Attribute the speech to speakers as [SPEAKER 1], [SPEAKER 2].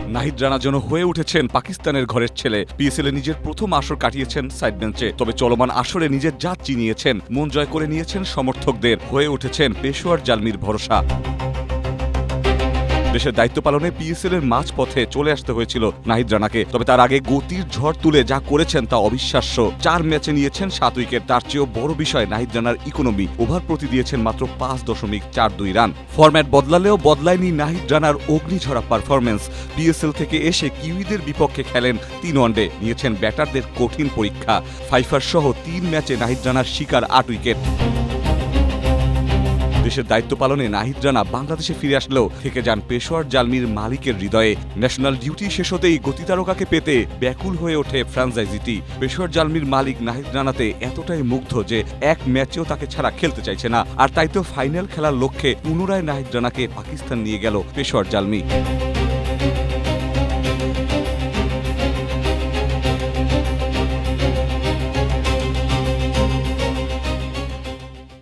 [SPEAKER 1] নাহিদ রানা যেন হয়ে উঠেছেন পাকিস্তানের ঘরের ছেলে। পিএসএল-এ নিজের প্রথম আসর কাটিয়েছেন সাইড বেঞ্চে, তবে চলমান আসরে নিজের জাত চিনিয়েছেন, মন জয় করে নিয়েছেন সমর্থকদের, হয়ে উঠেছেন পেশোয়ার জালমির ভরসা। দেশের দায়িত্ব পালনে পিএসএল-এর মাঝপথে চলে আসতে হয়েছিল নাহিদ রানাকে, তবে তার আগে গতির ঝড় তুলে যা করেছেন তা অবিশ্বাস্য। ৪ ম্যাচে নিয়েছেন ৭ উইকেট। তার চেয়েও বড় বিষয় নাহিদ রানার ইকোনমি। ওভার প্রতি দিয়েছেন মাত্র ৫.৪২ রান। ফরম্যাট বদলালেও বদলায়নি নাহিদ রানার অগ্নিঝরা পারফরমেন্স। পিএসএল থেকে এসে কিউইদের বিপক্ষে খেলেন ৩ ওয়ানডে, নিয়েছেন ব্যাটারদের কঠিন পরীক্ষা। ফাইফার সহ ৩ ম্যাচে নাহিদ রানার শিকার ৮ উইকেট। দেশের দায়িত্ব পালনে নাহিদ রানা বাংলাদেশে ফিরে আসলেও থেকে যান পেশোয়ার জালমির মালিকের হৃদয়ে। ন্যাশনাল ডিউটি শেষ হতেই গতিতারকাকে পেতে ব্যাকুল হয়ে ওঠে ফ্র্যাঞ্চাইজিটি। পেশোয়ার জালমির মালিক নাহিদ রানাতে এতটাই মুগ্ধ যে এক ম্যাচেও তাকে ছাড়া খেলতে চাইছে না। আর তাই তো ফাইনাল খেলার লক্ষ্যে পুনরায় নাহিদ রানাকে পাকিস্তান নিয়ে গেল পেশোয়ার জালমি।